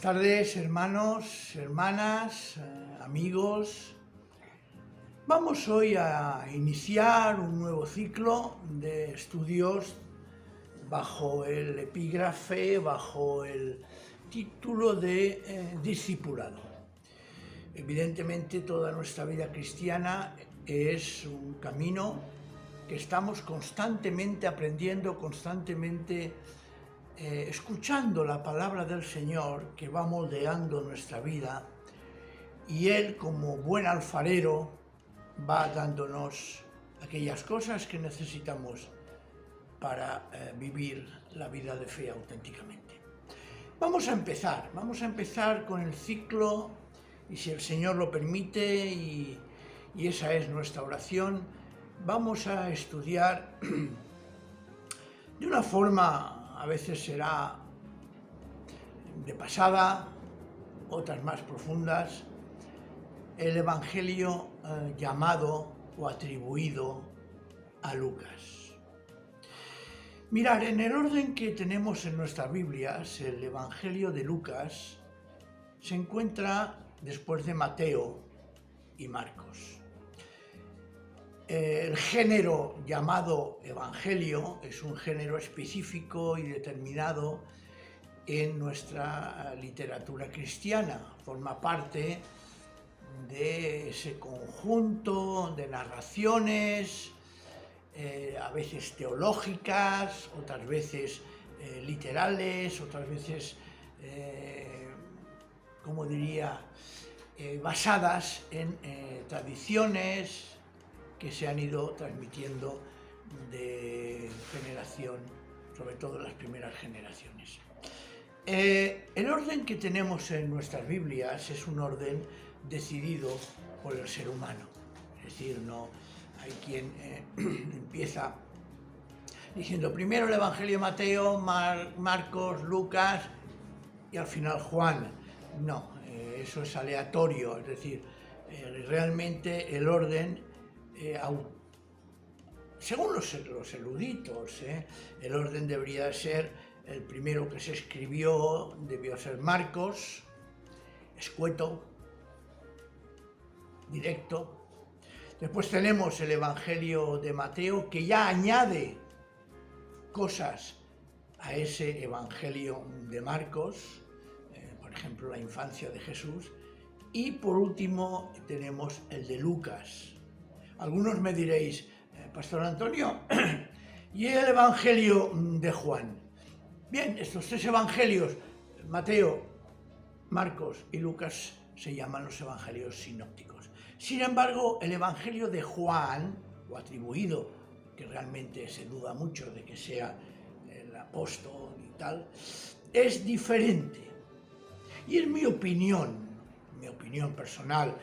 tardes, hermanos, hermanas, amigos. Vamos hoy a iniciar un nuevo ciclo de estudios bajo el epígrafe, bajo el título de discipulado. Evidentemente, toda nuestra vida cristiana es un camino que estamos constantemente aprendiendo, constantemente escuchando la palabra del Señor que va moldeando nuestra vida, y Él, como buen alfarero, va dándonos aquellas cosas que necesitamos para vivir la vida de fe auténticamente. Vamos a empezar con el ciclo, y si el Señor lo permite, y esa es nuestra oración, vamos a estudiar de una forma, a veces será de pasada, otras más profundas, el Evangelio llamado o atribuido a Lucas. Mirad, en el orden que tenemos en nuestras Biblias, el Evangelio de Lucas se encuentra después de Mateo y Marcos. El género llamado Evangelio es un género específico y determinado en nuestra literatura cristiana. Forma parte de ese conjunto de narraciones, a veces teológicas, otras veces literales, otras veces, basadas en tradiciones que se han ido transmitiendo de generación, sobre todo en las primeras generaciones. El orden que tenemos en nuestras Biblias es un orden decidido por el ser humano. Es decir, no hay quien empieza diciendo primero el Evangelio de Mateo, Marcos, Lucas y al final Juan. No, eso es aleatorio, es decir, realmente el orden, según los eruditos, el orden debería ser: el primero que se escribió debió ser Marcos, escueto, directo. Después tenemos el Evangelio de Mateo, que ya añade cosas a ese Evangelio de Marcos, por ejemplo, la infancia de Jesús. Y por último tenemos el de Lucas. Algunos me diréis, Pastor Antonio, ¿y el Evangelio de Juan? Bien, estos tres evangelios, Mateo, Marcos y Lucas, se llaman los evangelios sinópticos. Sin embargo, el Evangelio de Juan, o atribuido, que realmente se duda mucho de que sea el apóstol y tal, es diferente. Y es mi opinión personal,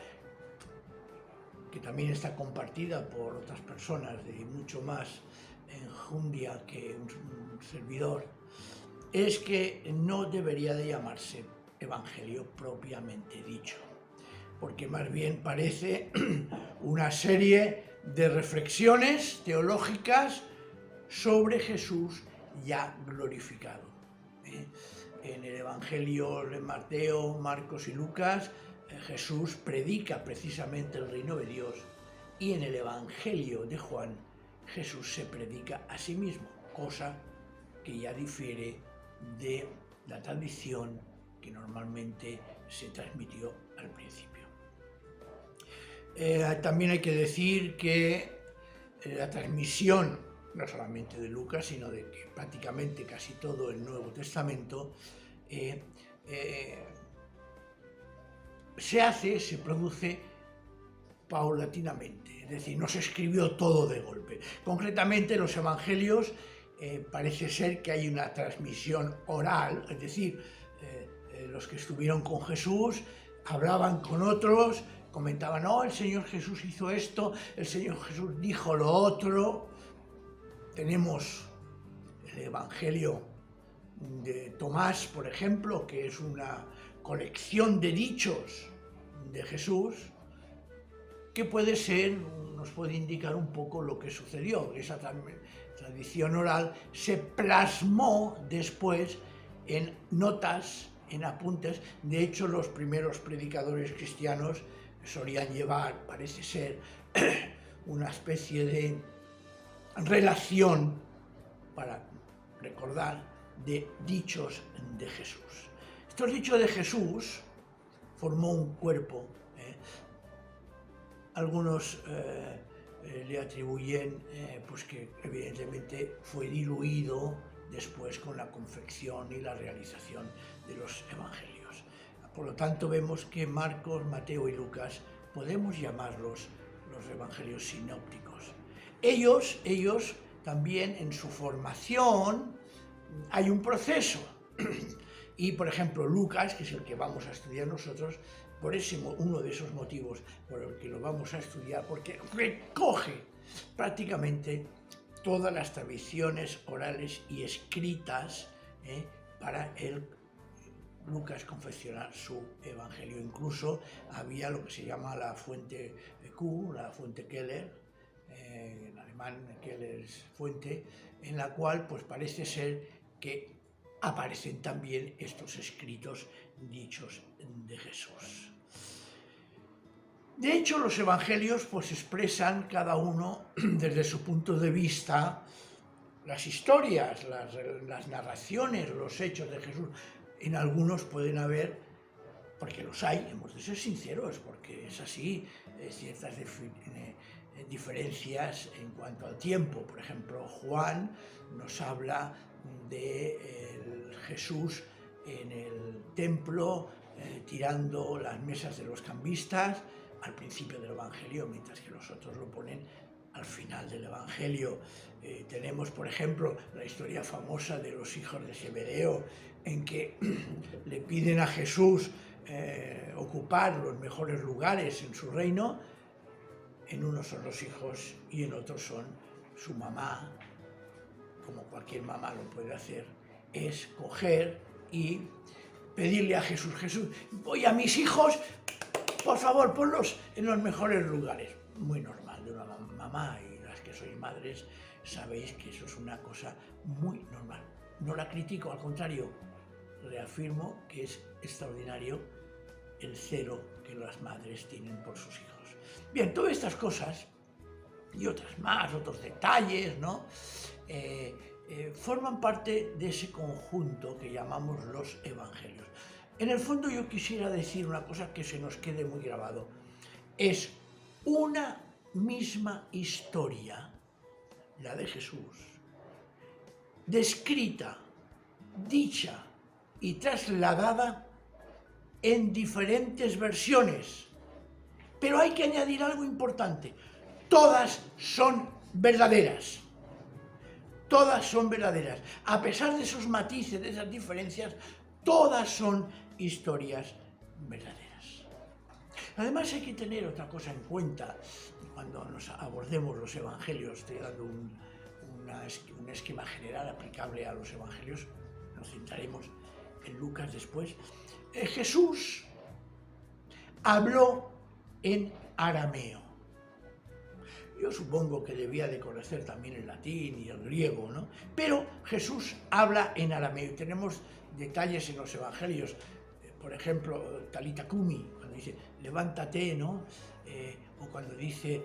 que también está compartida por otras personas de mucho más enjundia que un servidor, es que no debería de llamarse Evangelio propiamente dicho, porque más bien parece una serie de reflexiones teológicas sobre Jesús ya glorificado. En el Evangelio de Mateo, Marcos y Lucas, Jesús predica precisamente el reino de Dios, y en el Evangelio de Juan, Jesús se predica a sí mismo, cosa que ya difiere de la tradición que normalmente se transmitió al principio. También hay que decir que la transmisión, no solamente de Lucas, sino de prácticamente casi todo el Nuevo Testamento, se produce paulatinamente, es decir, no se escribió todo de golpe. Concretamente, los evangelios parece ser que hay una transmisión oral, es decir, los que estuvieron con Jesús hablaban con otros, comentaban: el Señor Jesús hizo esto, el Señor Jesús dijo lo otro. Tenemos el Evangelio de Tomás, por ejemplo, que es una colección de dichos de Jesús, que nos puede indicar un poco lo que sucedió. Esa tradición oral se plasmó después en notas, en apuntes. De hecho, los primeros predicadores cristianos solían llevar, parece ser, una especie de relación para recordar de dichos de Jesús. Estos dichos de Jesús formó un cuerpo. Algunos le atribuyen pues que evidentemente fue diluido después con la confección y la realización de los evangelios. Por lo tanto, vemos que Marcos, Mateo y Lucas podemos llamarlos los evangelios sinópticos. Ellos también en su formación hay un proceso. Y, por ejemplo, Lucas, que es el que vamos a estudiar nosotros, por uno de esos motivos por el que lo vamos a estudiar, porque recoge prácticamente todas las tradiciones orales y escritas para el Lucas confeccionar su evangelio. Incluso había lo que se llama la fuente Q, la fuente Keller, en alemán Keller es fuente, en la cual pues parece ser que aparecen también estos escritos dichos de Jesús. De hecho, los evangelios pues expresan cada uno desde su punto de vista las historias, las narraciones, los hechos de Jesús. En algunos pueden haber, porque los hay, hemos de ser sinceros, porque es así, ciertas diferencias en cuanto al tiempo. Por ejemplo, Juan nos habla de Jesús en el templo tirando las mesas de los cambistas al principio del Evangelio, mientras que los otros lo ponen al final del Evangelio. Tenemos, por ejemplo, la historia famosa de los hijos de Zebedeo, en que le piden a Jesús ocupar los mejores lugares en su reino. En unos son los hijos y en otros son su mamá, como cualquier mamá lo puede hacer, es coger y pedirle a Jesús: Jesús, voy a mis hijos, por favor, ponlos en los mejores lugares. Muy normal de una mamá, y las que sois madres sabéis que eso es una cosa muy normal. No la critico, al contrario, reafirmo que es extraordinario el celo que las madres tienen por sus hijos. Bien, todas estas cosas y otras más, otros detalles, ¿no? Forman parte de ese conjunto que llamamos los evangelios. En el fondo, yo quisiera decir una cosa que se nos quede muy grabado. Es una misma historia, la de Jesús, descrita, dicha y trasladada en diferentes versiones. Pero hay que añadir algo importante: todas son verdaderas. Todas son verdaderas. A pesar de esos matices, de esas diferencias, todas son historias verdaderas. Además, hay que tener otra cosa en cuenta cuando nos abordemos los evangelios. Estoy dando un esquema general aplicable a los evangelios. Nos centraremos en Lucas después. Jesús habló en arameo. Yo supongo que debía de conocer también el latín y el griego, ¿no? Pero Jesús habla en arameo. Y tenemos detalles en los evangelios. Por ejemplo, Talita Kumi, cuando dice levántate, ¿no? O cuando dice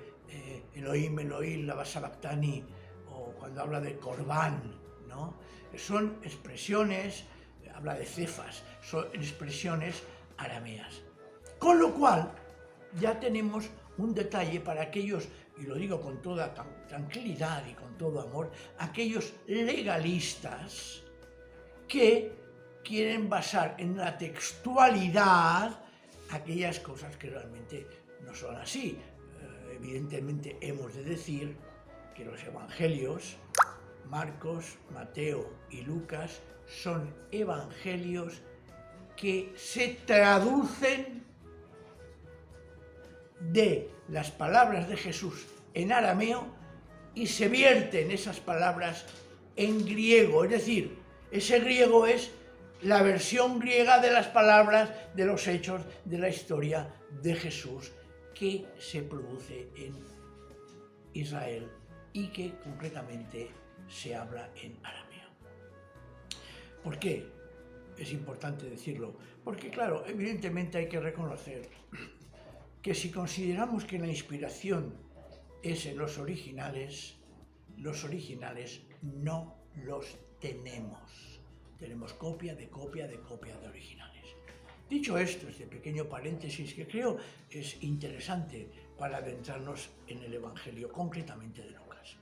Elohim, Elohim, lama sabactani, o cuando habla de Corbán, ¿no? Son expresiones, habla de Cefas, son expresiones arameas. Con lo cual, ya tenemos un detalle para aquellos, y lo digo con toda tranquilidad y con todo amor, aquellos legalistas que quieren basar en la textualidad aquellas cosas que realmente no son así. Evidentemente hemos de decir que los evangelios, Marcos, Mateo y Lucas, son evangelios que se traducen de las palabras de Jesús en arameo y se vierten esas palabras en griego. Es decir, ese griego es la versión griega de las palabras de los hechos de la historia de Jesús que se produce en Israel y que concretamente se habla en arameo. ¿Por qué? es importante decirlo, porque claro, evidentemente hay que reconocer que si consideramos que la inspiración es en los originales no los tenemos. Tenemos copia de originales. Dicho esto, este pequeño paréntesis que creo es interesante para adentrarnos en el Evangelio, concretamente de Lucas.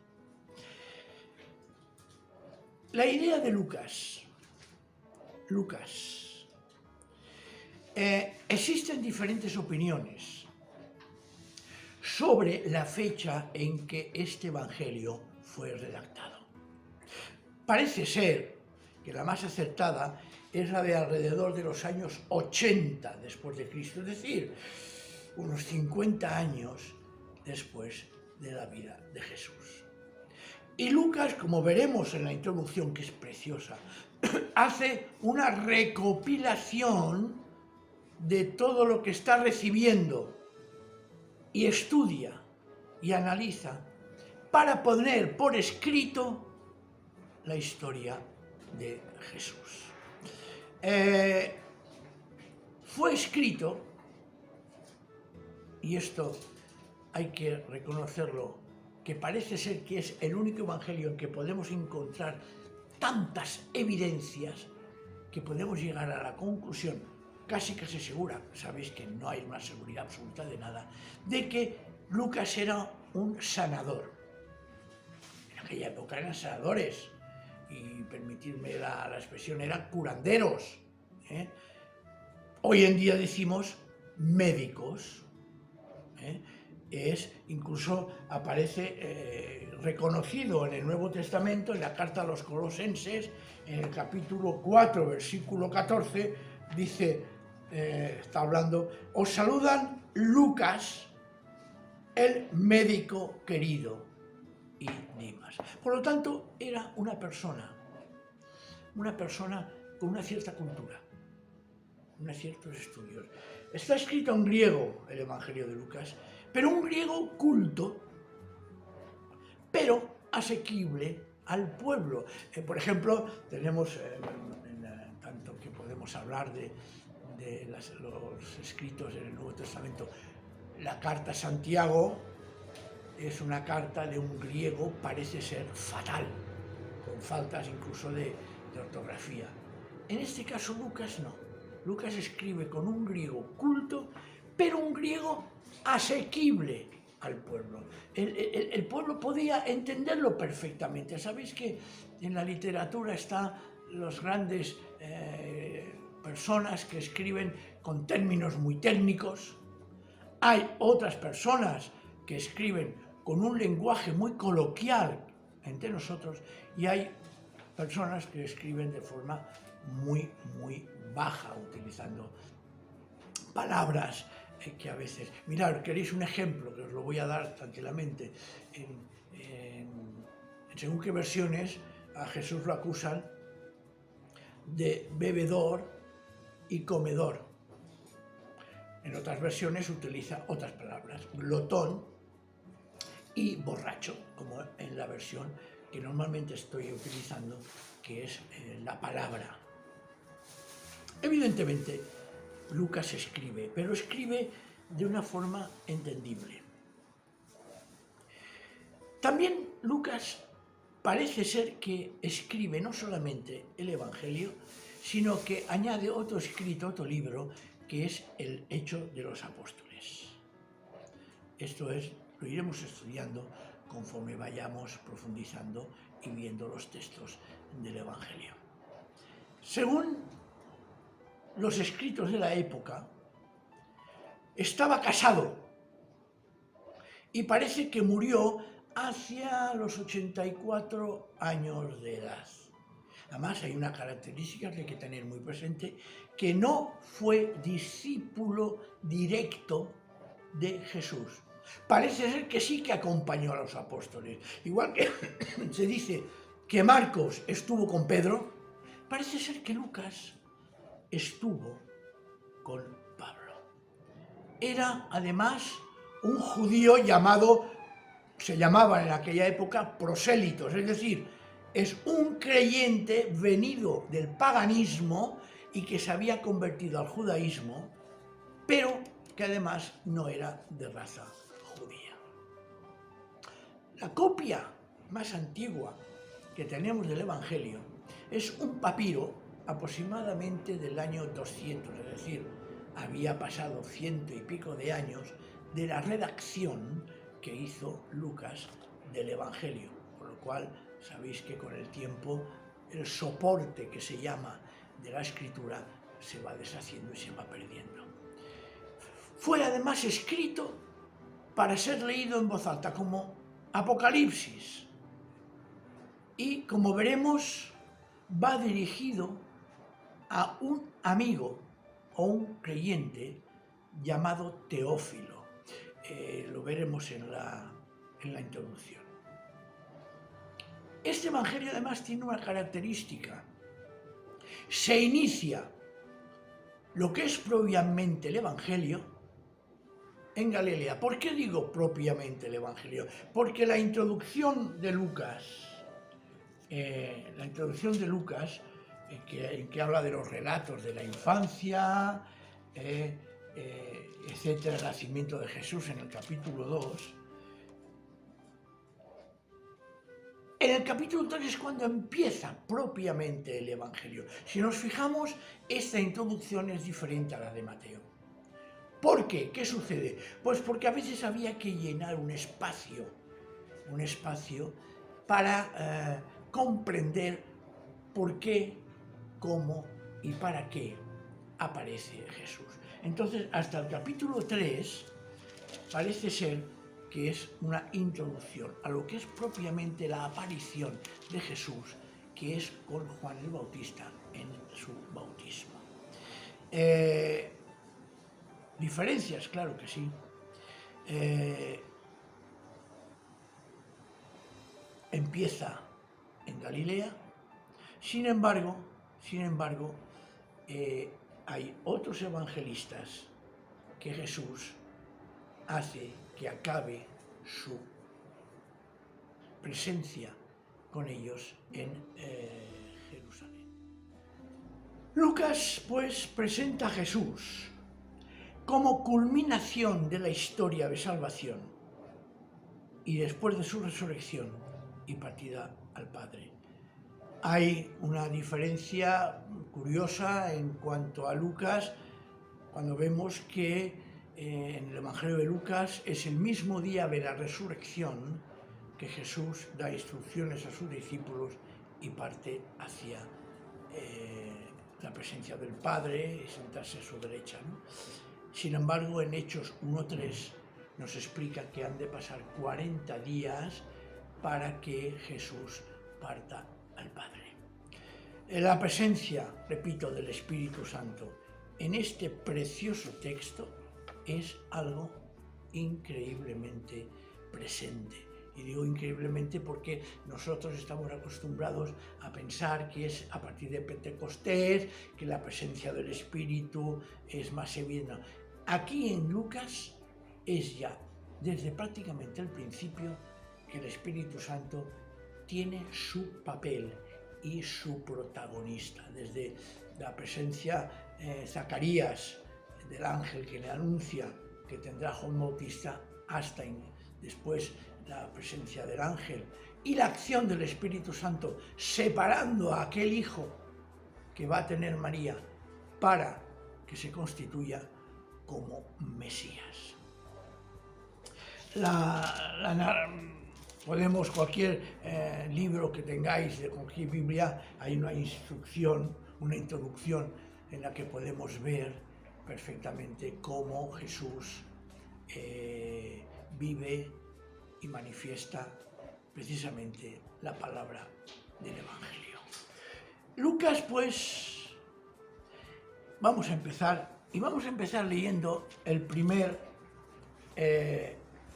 La idea de Lucas. Existen diferentes opiniones sobre la fecha en que este Evangelio fue redactado. Parece ser que la más acertada es la de alrededor de los años 80 después de Cristo, es decir, unos 50 años después de la vida de Jesús. Y Lucas, como veremos en la introducción, que es preciosa, hace una recopilación de todo lo que está recibiendo y estudia y analiza para poner por escrito la historia de Jesús. Fue escrito, y esto hay que reconocerlo, que parece ser que es el único evangelio en que podemos encontrar tantas evidencias que podemos llegar a la conclusión, casi segura, sabéis que no hay una seguridad absoluta de nada, de que Lucas era un sanador. En aquella época eran sanadores, y permitirme la expresión, eran curanderos. Hoy en día decimos médicos. Incluso aparece reconocido en el Nuevo Testamento, en la carta a los Colosenses, en el capítulo 4, versículo 14, dice, está hablando, os saludan Lucas, el médico querido, y Dimas. Por lo tanto, era una persona con una cierta cultura, unos ciertos estudios. Está escrito en griego el Evangelio de Lucas, pero un griego culto, pero asequible al pueblo. Por ejemplo, tenemos, tanto que podemos hablar de los escritos en el Nuevo Testamento, la carta a Santiago es una carta de un griego, parece ser fatal, con faltas incluso de ortografía. En este caso Lucas no. Lucas escribe con un griego culto, pero un griego asequible al pueblo. El pueblo podía entenderlo perfectamente. Sabéis que en la literatura están los grandes personas que escriben con términos muy técnicos. Hay otras personas que escriben con un lenguaje muy coloquial entre nosotros, y hay personas que escriben de forma muy baja, utilizando palabras que a veces... Mirad, ¿queréis un ejemplo? Que os lo voy a dar tranquilamente. Según qué versiones, a Jesús lo acusan de bebedor y comedor. En otras versiones utiliza otras palabras, glotón y borracho, como en la versión que normalmente estoy utilizando, que es la palabra. Evidentemente, Lucas escribe, pero escribe de una forma entendible. También Lucas parece ser que escribe no solamente el Evangelio, sino que añade otro escrito, otro libro, que es el Hecho de los Apóstoles. Esto es, lo iremos estudiando conforme vayamos profundizando y viendo los textos del Evangelio. Según los escritos de la época, estaba casado y parece que murió hacia los 84 años de edad. Además, hay una característica que hay que tener muy presente, que no fue discípulo directo de Jesús. Parece ser que sí que acompañó a los apóstoles. Igual que se dice que Marcos estuvo con Pedro, parece ser que Lucas estuvo con Pablo. Era además un judío se llamaba en aquella época prosélitos, es decir, es un creyente venido del paganismo y que se había convertido al judaísmo, pero que además no era de raza judía. La copia más antigua que tenemos del Evangelio es un papiro aproximadamente del año 200, es decir, había pasado 100 y pico de años de la redacción que hizo Lucas del Evangelio, por lo cual sabéis que con el tiempo el soporte que se llama de la escritura se va deshaciendo y se va perdiendo. Fue además escrito para ser leído en voz alta como Apocalipsis y, como veremos, va dirigido a un amigo o un creyente llamado Teófilo. Lo veremos en la introducción. Este evangelio además tiene una característica. Se inicia lo que es propiamente el evangelio en Galilea. ¿Por qué digo propiamente el evangelio? Porque la introducción de Lucas, en que habla de los relatos de la infancia, etcétera, el nacimiento de Jesús en el capítulo 2. En el capítulo 3 es cuando empieza propiamente el Evangelio. Si nos fijamos, esta introducción es diferente a la de Mateo. ¿Por qué? ¿Qué sucede? Pues porque a veces había que llenar un espacio para comprender por qué, cómo y para qué aparece Jesús. Entonces, hasta el capítulo 3 parece ser que es una introducción a lo que es propiamente la aparición de Jesús, que es con Juan el Bautista en su bautismo. Diferencias, claro que sí. Empieza en Galilea, sin embargo, hay otros evangelistas que Jesús hace que acabe su presencia con ellos en Jerusalén. Lucas, pues, presenta a Jesús como culminación de la historia de salvación y después de su resurrección y partida al Padre. Hay una diferencia curiosa en cuanto a Lucas, cuando vemos que en el Evangelio de Lucas es el mismo día de la resurrección que Jesús da instrucciones a sus discípulos y parte hacia la presencia del Padre y sentarse a su derecha, ¿no? Sin embargo, en Hechos 1:3 nos explica que han de pasar 40 días para que Jesús parta al Padre. La presencia, repito, del Espíritu Santo en este precioso texto es algo increíblemente presente. Y digo increíblemente porque nosotros estamos acostumbrados a pensar que es a partir de Pentecostés, que la presencia del Espíritu es más evidente. Aquí en Lucas es ya desde prácticamente el principio que el Espíritu Santo tiene su papel y su protagonista. Desde la presencia Zacarías, del ángel que le anuncia que tendrá Juan Bautista, hasta después la presencia del ángel y la acción del Espíritu Santo separando a aquel hijo que va a tener María para que se constituya como Mesías. Podemos, cualquier libro que tengáis de cualquier Biblia, hay una instrucción, una introducción en la que podemos ver perfectamente cómo Jesús vive y manifiesta precisamente la palabra del Evangelio. Lucas, pues, vamos a empezar leyendo el primer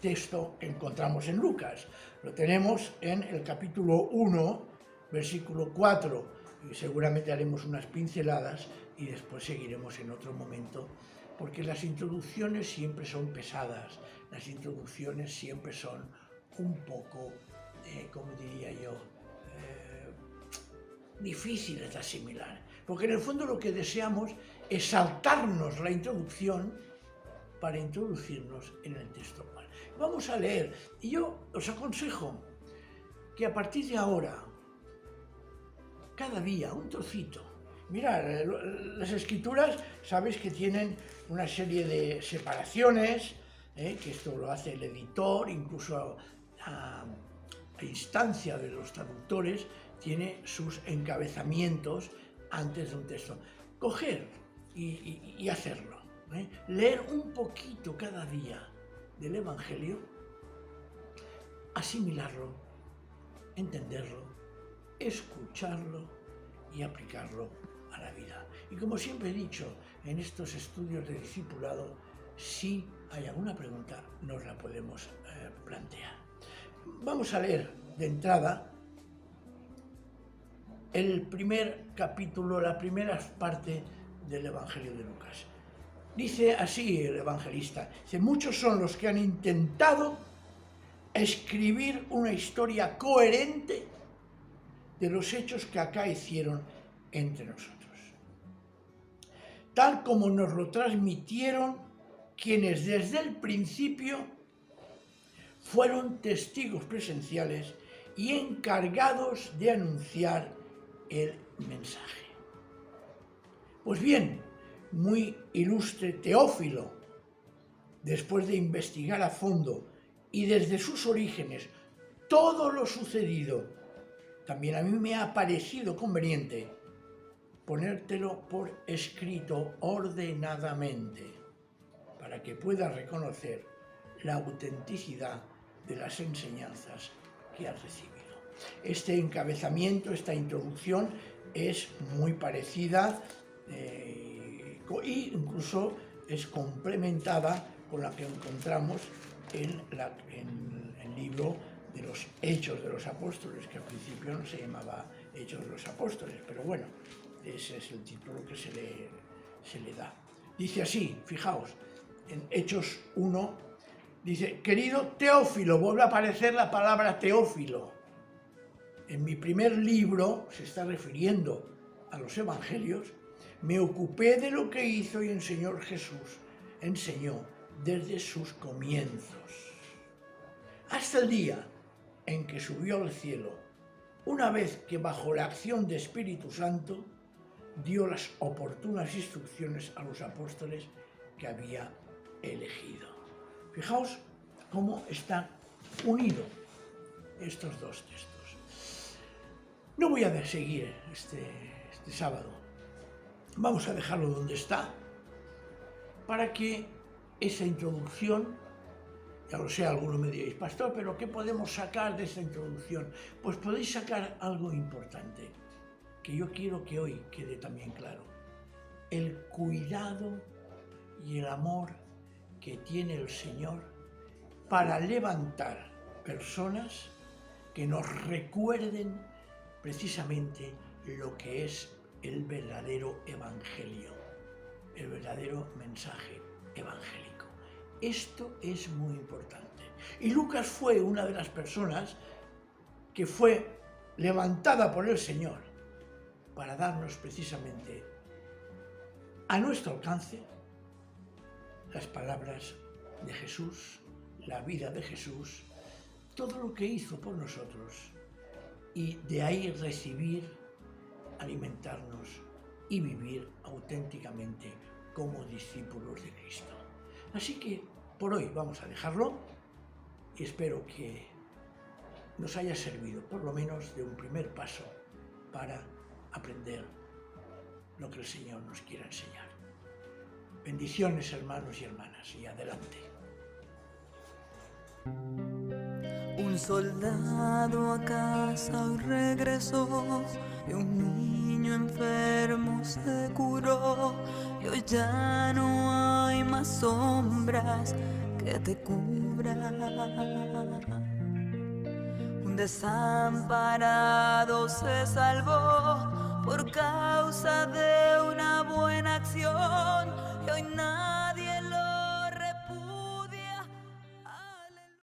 texto que encontramos en Lucas. Lo tenemos en el capítulo 1, versículo 4, y seguramente haremos unas pinceladas y después seguiremos en otro momento, porque las introducciones siempre son pesadas, las introducciones siempre son un poco, como diría yo, difíciles de asimilar. porque en el fondo lo que deseamos es saltarnos la introducción para introducirnos en el texto actual. Vamos a leer, y yo os aconsejo que a partir de ahora, cada día, un trocito. Mirad, las escrituras, sabéis que tienen una serie de separaciones, que esto lo hace el editor, incluso a instancia de los traductores, tiene sus encabezamientos antes de un texto. Coger y hacerlo, leer un poquito cada día del Evangelio, asimilarlo, entenderlo, escucharlo y aplicarlo a la vida. Y como siempre he dicho en estos estudios de discipulado, si hay alguna pregunta nos la podemos plantear. Vamos a leer de entrada el primer capítulo, la primera parte del Evangelio de Lucas. Dice así el evangelista, dice, muchos son los que han intentado escribir una historia coherente de los hechos que acaecieron entre nosotros, tal como nos lo transmitieron quienes desde el principio fueron testigos presenciales y encargados de anunciar el mensaje. Pues bien, muy ilustre Teófilo, después de investigar a fondo y desde sus orígenes todo lo sucedido, también a mí me ha parecido conveniente ponértelo por escrito ordenadamente, para que puedas reconocer la autenticidad de las enseñanzas que has recibido. Este encabezamiento, esta introducción es muy parecida e incluso es complementada con la que encontramos en el libro de los Hechos de los Apóstoles, que al principio no se llamaba Hechos de los Apóstoles, pero bueno, ese es el título que se le da. Dice así, fijaos, en Hechos 1, dice, querido Teófilo, vuelve a aparecer la palabra Teófilo. En mi primer libro, se está refiriendo a los evangelios, me ocupé de lo que hizo y enseñó Jesús, enseñó desde sus comienzos, hasta el día en que subió al cielo, una vez que bajo la acción de Espíritu Santo dio las oportunas instrucciones a los apóstoles que había elegido. Fijaos cómo están unidos estos dos textos. No voy a seguir este sábado. Vamos a dejarlo donde está para que esa introducción, ya lo sé, algunos me diréis, pastor, pero ¿qué podemos sacar de esa introducción? Pues podéis sacar algo importante, que yo quiero que hoy quede también claro. El cuidado y el amor que tiene el Señor para levantar personas que nos recuerden precisamente lo que es el verdadero evangelio, el verdadero mensaje evangélico. Esto es muy importante. Y Lucas fue una de las personas que fue levantada por el Señor para darnos precisamente a nuestro alcance las palabras de Jesús, la vida de Jesús, todo lo que hizo por nosotros, y de ahí recibir, alimentarnos y vivir auténticamente como discípulos de Cristo. Así que por hoy vamos a dejarlo y espero que nos haya servido por lo menos de un primer paso para aprender lo que el Señor nos quiera enseñar. Bendiciones, hermanos y hermanas, y adelante. Un soldado a casa hoy regresó y un niño enfermo se curó y hoy ya no hay más sombras que te cubran. Un desamparado se salvó por causa de una buena acción y hoy